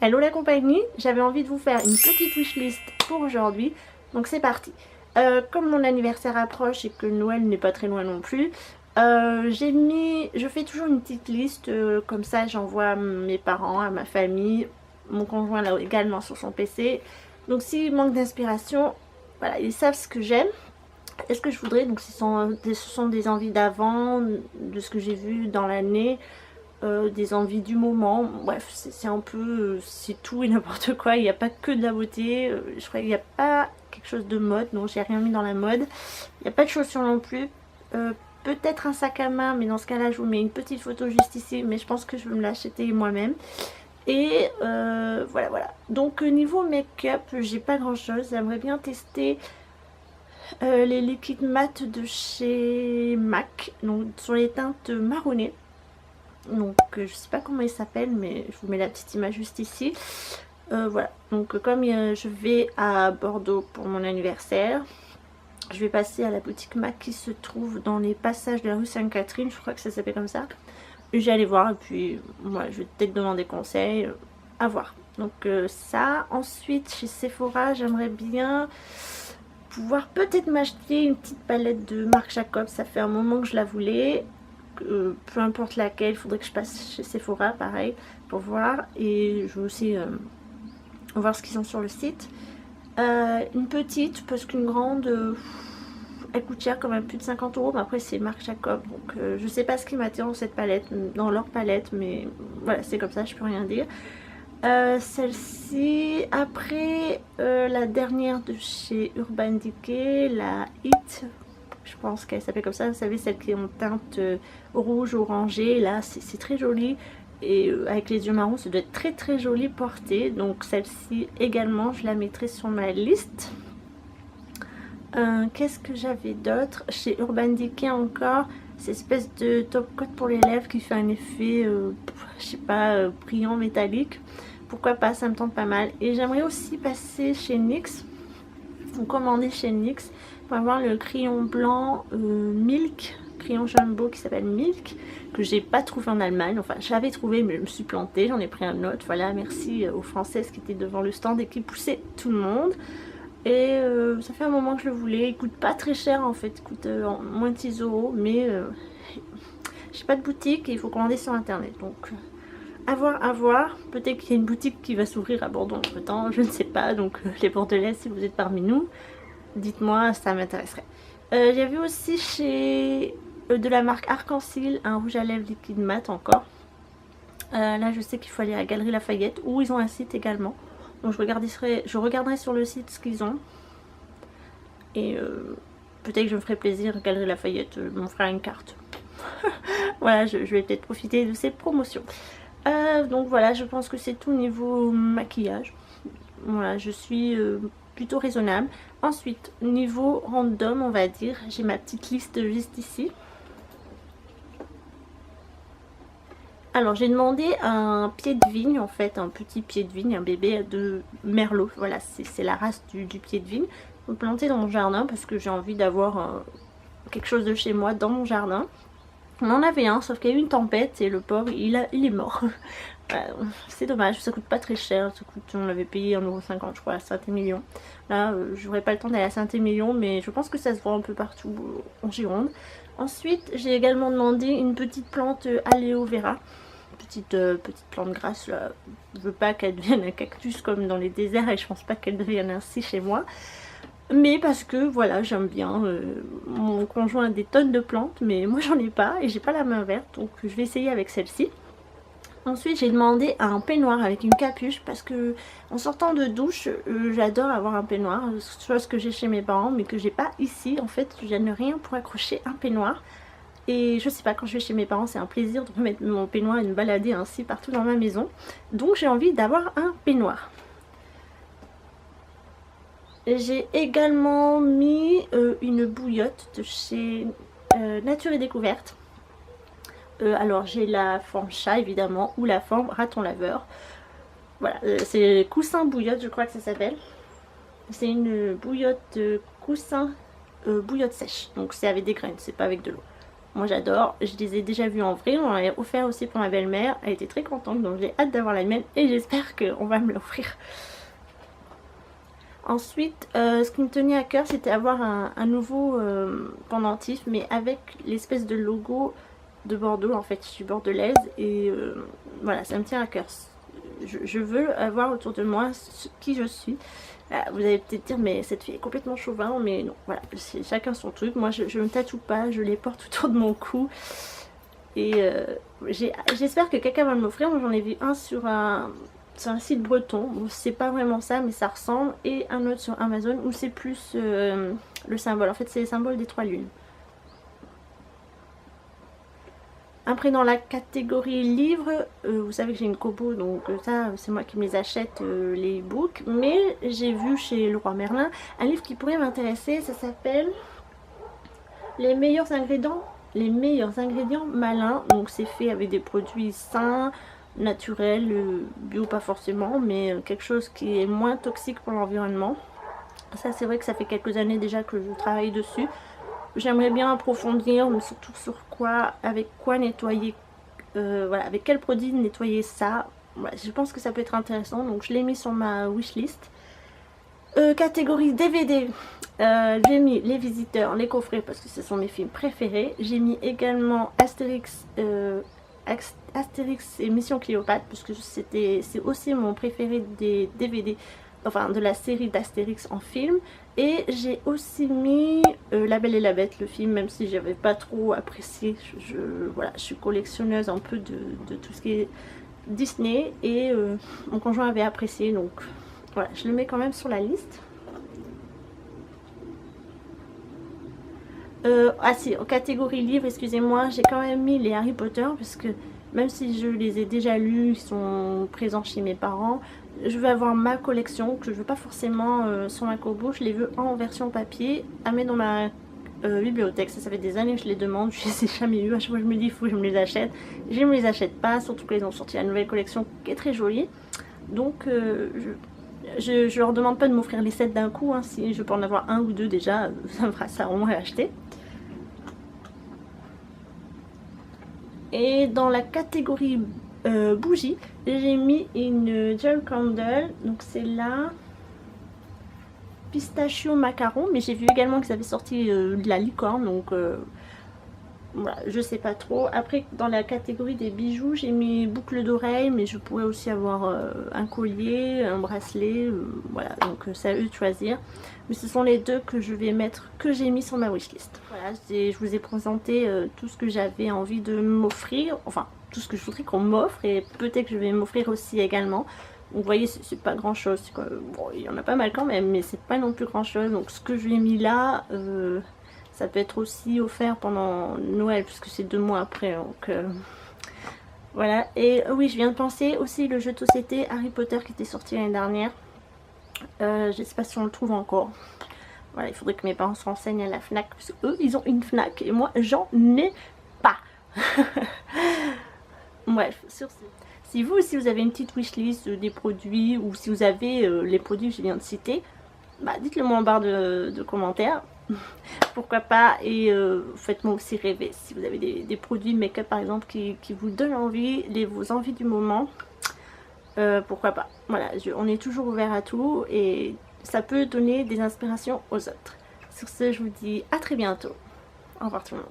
Hello la compagnie, j'avais envie de vous faire une petite wishlist pour aujourd'hui, donc c'est parti. Comme mon anniversaire approche et que Noël n'est pas très loin non plus, je fais toujours une petite liste, comme ça j'envoie à mes parents, à ma famille, mon conjoint là également sur son PC. Donc s'il manque d'inspiration, voilà, ils savent ce que j'aime et ce que je voudrais. Donc ce sont des envies d'avant, de ce que j'ai vu dans l'année. Des envies du moment, bref, c'est un peu, c'est tout et n'importe quoi, il n'y a pas que de la beauté, je crois qu'il n'y a pas quelque chose de mode, donc j'ai rien mis dans la mode, il n'y a pas de chaussures non plus, peut-être un sac à main, mais dans ce cas-là je vous mets une petite photo juste ici, mais je pense que je vais me l'acheter moi-même. Et voilà. Donc niveau make-up, j'ai pas grand-chose, j'aimerais bien tester les liquides mat de chez MAC, donc sur les teintes marronnées. Donc je sais pas comment il s'appelle, mais je vous mets la petite image juste ici. Voilà, donc comme je vais à Bordeaux pour mon anniversaire, je vais passer à la boutique MAC qui se trouve dans les passages de la rue Sainte-Catherine, je crois que ça s'appelle comme ça. Je vais aller voir et puis voilà, je vais peut-être demander conseil, à voir. Donc ça, ensuite chez Sephora, j'aimerais bien pouvoir peut-être m'acheter une petite palette de Marc Jacobs, ça fait un moment que je la voulais. Peu importe laquelle, il faudrait que je passe chez Sephora pareil pour voir, et je veux aussi voir ce qu'ils ont sur le site. Une petite, parce qu'une grande elle coûte cher quand même, plus de 50 euros, mais après c'est Marc Jacob, donc je sais pas ce qui m'attire dans cette palette, dans leur palette, mais voilà, c'est comme ça, je peux rien dire. Celle-ci, après la dernière de chez Urban Decay, la Hit, je pense qu'elle s'appelle comme ça, vous savez, celle qui est en teinte rouge orangé, là c'est très joli, et avec les yeux marrons ça doit être très très joli porté, donc celle-ci également je la mettrai sur ma liste. Qu'est-ce que j'avais d'autre chez Urban Decay encore, cette espèce de top coat pour les lèvres qui fait un effet je sais pas, brillant métallique, pourquoi pas, ça me tente pas mal. Et j'aimerais aussi passer chez NYX, ou commander chez NYX pour avoir le crayon blanc Milk, crayon jumbo qui s'appelle Milk, que j'ai pas trouvé en Allemagne, enfin j'avais trouvé mais je me suis plantée, j'en ai pris un autre, voilà, merci aux Françaises qui étaient devant le stand et qui poussaient tout le monde. Et ça fait un moment que je le voulais, il coûte pas très cher en fait, il coûte moins de 6 euros, mais j'ai pas de boutique et il faut commander sur internet, donc à voir, peut-être qu'il y a une boutique qui va s'ouvrir à Bordeaux entre temps, je ne sais pas, donc les Bordelaises, si vous êtes parmi nous, dites-moi, ça m'intéresserait. Il y avait aussi chez de la marque Arc-en-Ciel un rouge à lèvres liquide mat encore. Là je sais qu'il faut aller à la Galerie Lafayette, où ils ont un site également, donc je regarderai sur le site ce qu'ils ont. Et peut-être que je me ferai plaisir, Galerie Lafayette m'en fera une carte. Voilà, je vais peut-être profiter de ces promotions. Donc voilà, je pense que c'est tout niveau maquillage. Voilà, je suis plutôt raisonnable. Ensuite, niveau random, on va dire, j'ai ma petite liste juste ici. Alors j'ai demandé un pied de vigne, en fait, un petit pied de vigne, un bébé de merlot. Voilà, c'est la race du pied de vigne. Je vais planter dans mon jardin parce que j'ai envie d'avoir quelque chose de chez moi dans mon jardin. On en avait un, sauf qu'il y a eu une tempête et le pauvre, il est mort. C'est dommage, ça coûte pas très cher, ça coûte, on l'avait payé 1,50 € je crois à Saint-Émilion. Là, j'aurais pas le temps d'aller à Saint-Émilion, mais je pense que ça se vend un peu partout en Gironde. Ensuite, j'ai également demandé une petite plante aloe vera. Petite plante grasse là. Je veux pas qu'elle devienne un cactus comme dans les déserts et je pense pas qu'elle devienne ainsi chez moi. Mais parce que voilà, j'aime bien, mon conjoint a des tonnes de plantes mais moi j'en ai pas et j'ai pas la main verte, donc je vais essayer avec celle-ci. Ensuite j'ai demandé un peignoir avec une capuche parce que en sortant de douche j'adore avoir un peignoir, chose que j'ai chez mes parents mais que j'ai pas ici. En fait je n'ai rien pour accrocher un peignoir. Et je sais pas, quand je vais chez mes parents c'est un plaisir de remettre mon peignoir et de me balader ainsi partout dans ma maison. Donc j'ai envie d'avoir un peignoir. J'ai également mis une bouillotte de chez Nature et Découverte. Alors j'ai la forme chat évidemment ou la forme raton laveur. Voilà, c'est coussin bouillotte, je crois que ça s'appelle. C'est une bouillotte coussin bouillotte sèche, donc c'est avec des graines, c'est pas avec de l'eau. Moi j'adore, je les ai déjà vus en vrai, on l'a offert aussi pour ma belle-mère, elle était très contente donc j'ai hâte d'avoir la mienne et j'espère qu'on va me l'offrir. Ensuite, ce qui me tenait à cœur c'était avoir un nouveau pendentif mais avec l'espèce de logo de Bordeaux, en fait je suis bordelaise et voilà, ça me tient à cœur. Je veux avoir autour de moi qui je suis. Vous allez peut-être dire mais cette fille est complètement chauvin, mais non, voilà, c'est chacun son truc. Moi je ne tatoue pas, je les porte autour de mon cou et j'espère que quelqu'un va me l'offrir. Moi j'en ai vu un sur un site breton, bon, c'est pas vraiment ça mais ça ressemble, et un autre sur Amazon où c'est plus le symbole, en fait c'est le symbole des 3 lunes. Après dans la catégorie livres, vous savez que j'ai une Kobo, donc ça c'est moi qui me les achète, les e-books. Mais j'ai vu chez Leroy Merlin un livre qui pourrait m'intéresser, ça s'appelle Les meilleurs ingrédients malins. Donc c'est fait avec des produits sains, naturels, bio pas forcément, mais quelque chose qui est moins toxique pour l'environnement. Ça c'est vrai que ça fait quelques années déjà que je travaille dessus. J'aimerais bien approfondir, mais surtout sur quoi, avec quoi nettoyer, voilà, avec quel produit nettoyer ça. Voilà, je pense que ça peut être intéressant, donc je l'ai mis sur ma wishlist. Catégorie DVD, j'ai mis Les Visiteurs, Les Coffrets, parce que ce sont mes films préférés. J'ai mis également Astérix et Mission Cléopâtre, parce que c'est aussi mon préféré des DVD, enfin de la série d'Astérix en film. Et j'ai aussi mis La Belle et la Bête, le film, même si j'avais pas trop apprécié. Voilà, je suis collectionneuse un peu de tout ce qui est Disney, et mon conjoint avait apprécié, donc voilà, je le mets quand même sur la liste. Ah si, en catégorie livre, excusez-moi, j'ai quand même mis les Harry Potter, parce que même si je les ai déjà lus, ils sont présents chez mes parents, je veux avoir ma collection, que je veux pas forcément sur ma Kobo, je les veux en version papier, à mettre dans ma bibliothèque. Ça fait des années que je les demande, je les ai jamais eu, à chaque fois je me dis il faut que je me les achète, je me les achète pas, surtout qu'ils ont sorti la nouvelle collection qui est très jolie. Donc je leur demande pas de m'offrir les 7 d'un coup, hein. Si je peux en avoir un ou deux déjà, ça me fera ça au moins acheter. Et dans la catégorie bougie, j'ai mis une gel candle, donc c'est la pistachio macaron, mais j'ai vu également qu'ils avaient sorti de la licorne, donc voilà, je sais pas trop. Après dans la catégorie des bijoux, j'ai mis boucle d'oreille, mais je pourrais aussi avoir un collier, un bracelet, voilà, donc c'est à eux de choisir. Mais ce sont les deux que je vais mettre, que j'ai mis sur ma wishlist. Voilà, je vous ai présenté tout ce que j'avais envie de m'offrir, enfin tout ce que je voudrais qu'on m'offre, et peut-être que je vais m'offrir aussi également. Donc vous voyez, c'est pas grand chose, bon, il y en a pas mal quand même, mais c'est pas non plus grand chose. Donc ce que je lui ai mis là, ça peut être aussi offert pendant Noël, puisque c'est 2 mois après, donc voilà. Et oui, je viens de penser aussi le jeu de société Harry Potter qui était sorti l'année dernière. Je sais pas si on le trouve encore. Voilà, il faudrait que mes parents se renseignent à la Fnac, parce qu'eux, ils ont une Fnac et moi, j'en ai pas. Bref, sur ce. Si vous aussi vous avez une petite wishlist des produits, ou si vous avez les produits que je viens de citer, bah dites-le moi en barre de commentaires. Pourquoi pas, et faites-moi aussi rêver. Si vous avez des produits de make-up par exemple qui vous donnent envie, vos envies du moment, pourquoi pas. Voilà, on est toujours ouvert à tout et ça peut donner des inspirations aux autres. Sur ce, je vous dis à très bientôt. Au revoir tout le monde.